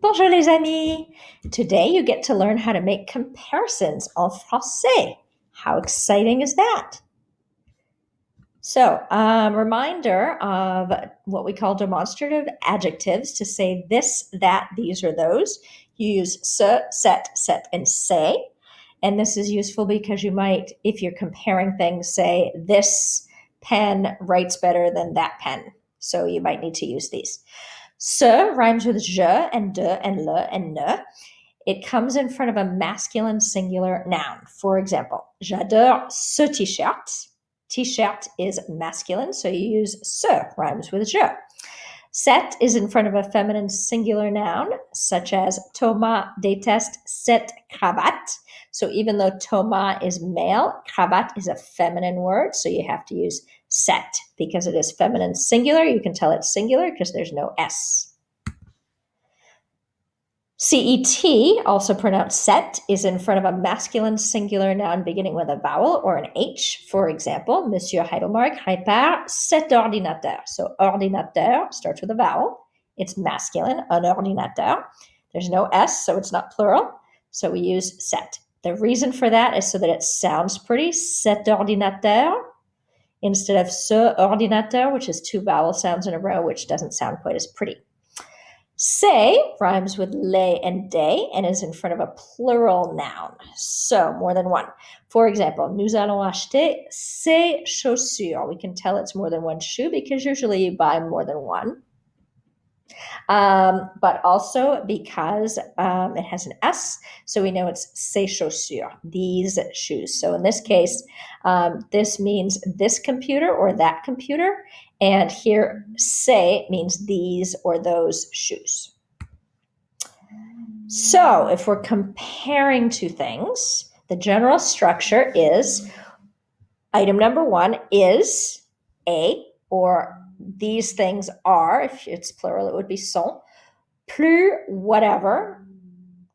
Bonjour les amis! Today you get to learn how to make comparisons en français. How exciting is that? So, reminder of what we call demonstrative adjectives to say this, that, these, or those. You use ce, set, and say. And this is useful because you might, if you're comparing things, say this pen writes better than that pen. So you might need to use these. Ce rhymes with je and de and le and ne. It comes in front of a masculine singular noun. For example, j'adore ce t-shirt. T-shirt is masculine, so you use ce, rhymes with je. Set is in front of a feminine singular noun, such as Thomas déteste cette cravate. So even though Thomas is male, cravate is a feminine word, so you have to use set. Because it is feminine singular, you can tell it's singular because there's no S. CET, also pronounced set, is in front of a masculine singular noun beginning with a vowel or an H. For example, Monsieur Heidelmark répare cet ordinateur. So ordinateur starts with a vowel. It's masculine, un ordinateur. There's no S, so it's not plural. So we use set. The reason for that is so that it sounds pretty, cet ordinateur, instead of ce ordinateur, which is two vowel sounds in a row, which doesn't sound quite as pretty. Say rhymes with les and des and is in front of a plural noun, so more than one. For example, nous allons acheter ces chaussures. We can tell it's more than one shoe because usually you buy more than one. But also because it has an S, so we know it's ces chaussures, these shoes. So in this case, this means this computer or that computer, and here say means these or those shoes. So if we're comparing two things, the general structure is item number one is a, or these things are, if it's plural, it would be sont, plus whatever,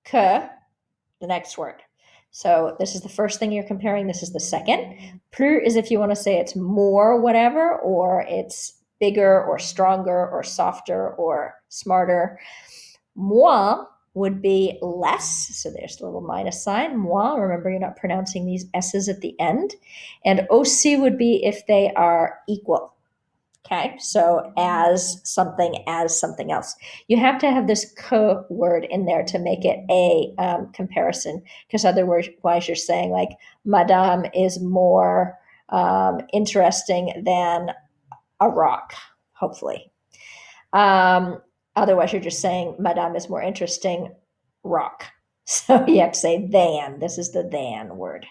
que, the next word. So this is the first thing you're comparing. This is the second. Plus is if you want to say it's more whatever, or it's bigger or stronger or softer or smarter. Moins would be less. So there's the little minus sign. Moins, remember you're not pronouncing these S's at the end. And aussi would be if they are equal. Okay, so as something else. You have to have this co word in there to make it a comparison, because otherwise you're saying like Madame is more interesting than a rock, hopefully. Otherwise you're just saying Madame is more interesting, rock. So you have to say than. This is the than word.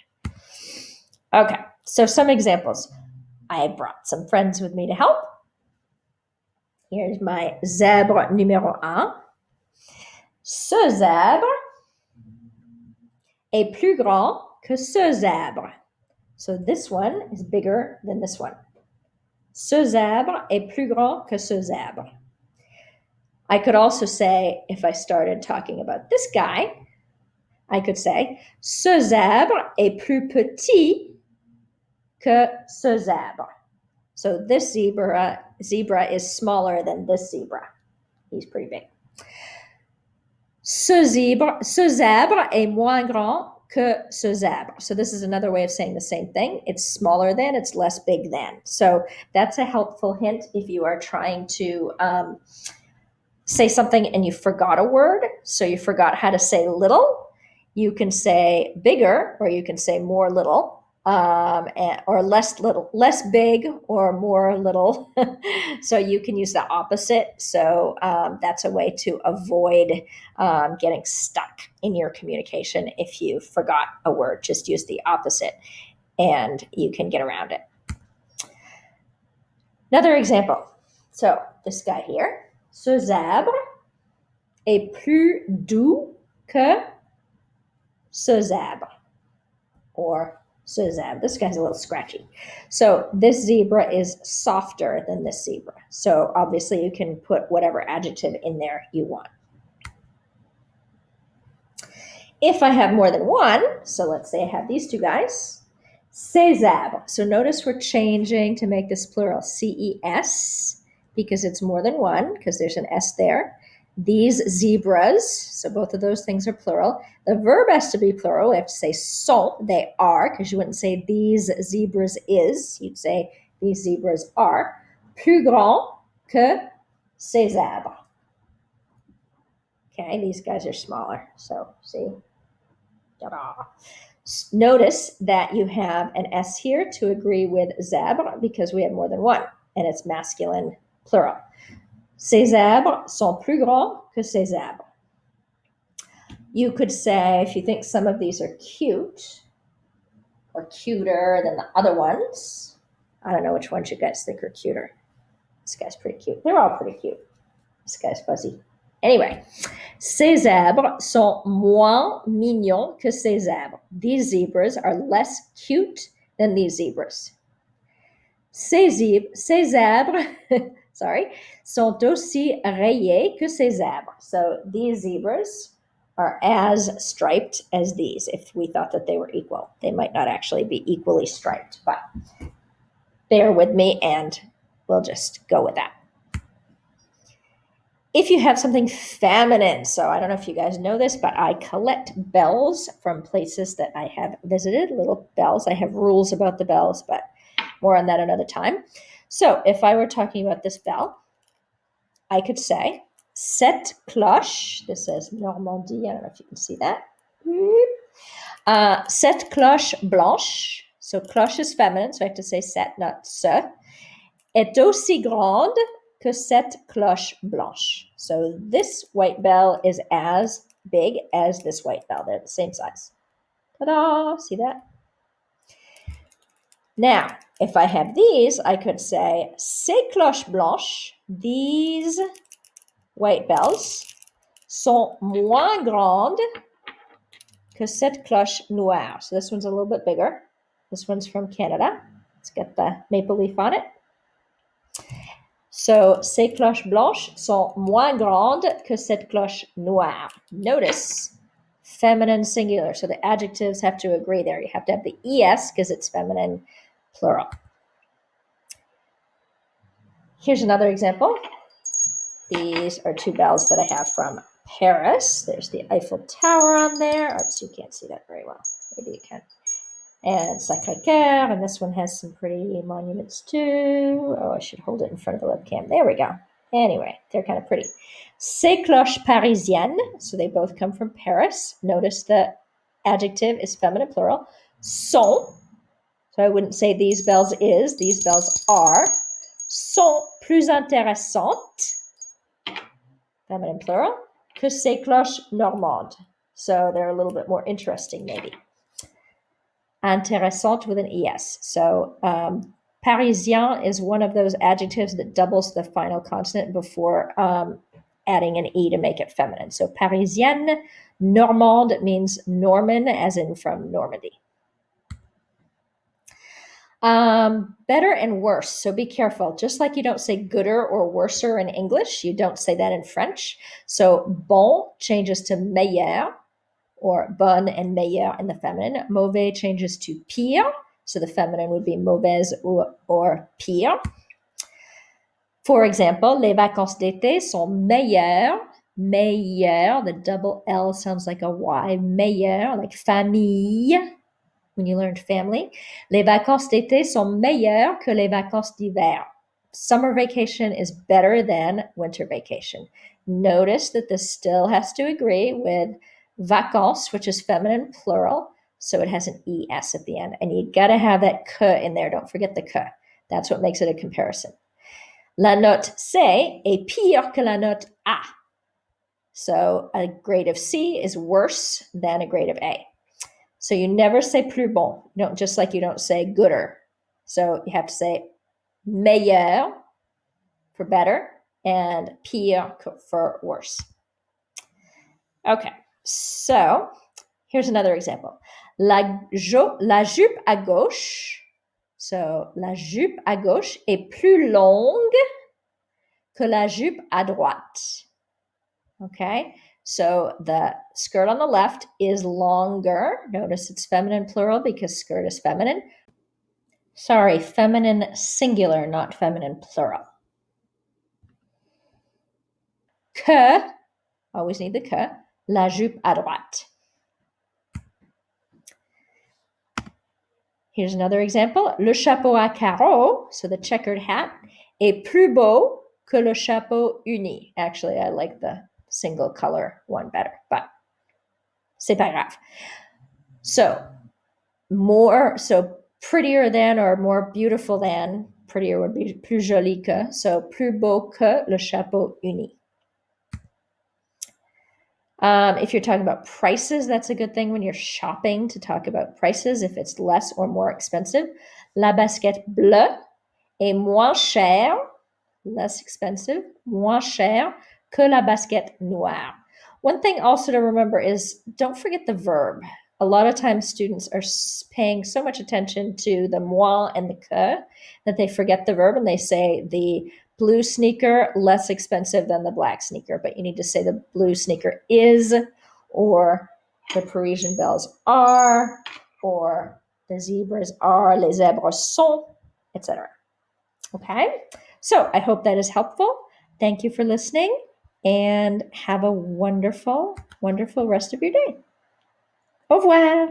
Okay, so some examples. I brought some friends with me to help. Here's my zèbre numéro 1. Ce zèbre est plus grand que ce zèbre. So this one is bigger than this one. Ce zèbre est plus grand que ce zèbre. I could also say, if I started talking about this guy, I could say, ce zèbre est plus petit que ce zèbre. So this zebra is smaller than this zebra. He's pretty big. Ce zèbre est moins grand que ce zèbre. So this is another way of saying the same thing. It's smaller than, it's less big than. So that's a helpful hint if you are trying to say something and you forgot a word. So you forgot how to say little. You can say bigger, or you can say more little. Or less little, less big or more little. So you can use the opposite. So that's a way to avoid getting stuck in your communication. If you forgot a word, just use the opposite and you can get around it. Another example. So this guy here, ce zèbre est plus doux que ce zèbre. Or ce zèbre. This guy's a little scratchy. So this zebra is softer than this zebra. So obviously you can put whatever adjective in there you want. If I have more than one, so let's say I have these two guys, ces zèbres. So notice we're changing to make this plural, CES, because it's more than one, because there's an S there. these zebras. So both of those things are plural. The verb has to be plural. We have to say sont, they are, because you wouldn't say these zebras is. You'd say these zebras are plus grands que ces zèbres. Okay, these guys are smaller. So see, ta-da. Notice that you have an S here to agree with zèbre because we have more than one, and it's masculine plural. Ces zèbres sont plus grands que ces zèbres. You could say, if you think some of these are cute or cuter than the other ones, I don't know which ones you guys think are cuter. This guy's pretty cute. They're all pretty cute. This guy's fuzzy. Anyway, ces zèbres sont moins mignons que ces zèbres. These zebras are less cute than these zebras. Ces zèbres sorry, sont aussi rayés que ces zèbres. So these zebras are as striped as these. If we thought that they were equal, they might not actually be equally striped, but bear with me and we'll just go with that. If you have something feminine, so I don't know if you guys know this, but I collect bells from places that I have visited, little bells. I have rules about the bells, but more on that another time. So if I were talking about this bell, I could say, cette cloche, this says Normandie, I don't know if you can see that. Cette cloche blanche, so cloche is feminine, so I have to say cette, not ce, est aussi grande que cette cloche blanche. So this white bell is as big as this white bell. They're the same size. Ta-da! See that? Now, if I have these, I could say, ces cloches blanches, these white bells, sont moins grandes que cette cloche noire. So this one's a little bit bigger. This one's from Canada. It's got the maple leaf on it. So, ces cloches blanches sont moins grandes que cette cloche noire. Notice, feminine singular. So the adjectives have to agree there. You have to have the es because it's feminine plural. Here's another example. These are two bells that I have from Paris. There's the Eiffel Tower on there. Oops, you can't see that very well. Maybe you can. And Sacré-Cœur, and this one has some pretty monuments too. Oh, I should hold it in front of the webcam. There we go. Anyway, they're kind of pretty. Ces cloches parisiennes, so they both come from Paris. Notice the adjective is feminine plural. Sont, so I wouldn't say these bells is, these bells are. Sont plus intéressantes, feminine plural, que ces cloches normandes. So they're a little bit more interesting, maybe. Intéressante with an es. So Parisien is one of those adjectives that doubles the final consonant before adding an e to make it feminine. So Parisienne, Normande means Norman, as in from Normandy. Better and worse. So be careful. Just like you don't say gooder or worser in English, you don't say that in French. So bon changes to meilleur, or bonne and meilleur in the feminine. Mauvais changes to pire. So the feminine would be mauvaise or pire. For example, les vacances d'été sont meilleures. Meilleur, the double L sounds like a Y. Meilleur, like famille, when you learned family. Les vacances d'été sont meilleures que les vacances d'hiver. Summer vacation is better than winter vacation. Notice that this still has to agree with vacances, which is feminine plural, so it has an es at the end. And you got to have that que in there. Don't forget the que. That's what makes it a comparison. La note C est pire que la note A. So a grade of C is worse than a grade of A. So you never say plus bon. You don't, just like you don't say gooder. So you have to say meilleur for better and pire for worse. Okay, so here's another example. La jupe à gauche. So la jupe à gauche est plus longue que la jupe à droite. Okay, so the skirt on the left is longer. Notice it's feminine plural because skirt is feminine. Sorry, feminine singular, not feminine plural. Que always need the que. La jupe à droite. Here's another example. Le chapeau à carreaux, so the checkered hat, est plus beau que le chapeau uni. Actually, I like the single color one better, but c'est pas grave. So prettier than or more beautiful than, prettier would be plus joli que, so plus beau que le chapeau uni. If you're talking about prices, that's a good thing when you're shopping to talk about prices, if it's less or more expensive. La basket bleue est moins chère, less expensive, moins chère que la basket noire. One thing also to remember is don't forget the verb. A lot of times students are paying so much attention to the moi and the que that they forget the verb and they say the blue sneaker less expensive than the black sneaker, but you need to say the blue sneaker is, or the Parisian bells are, or the zebras are, les zèbres sont, etc. Okay, so I hope that is helpful. Thank you for listening and have a wonderful, wonderful rest of your day. Au revoir.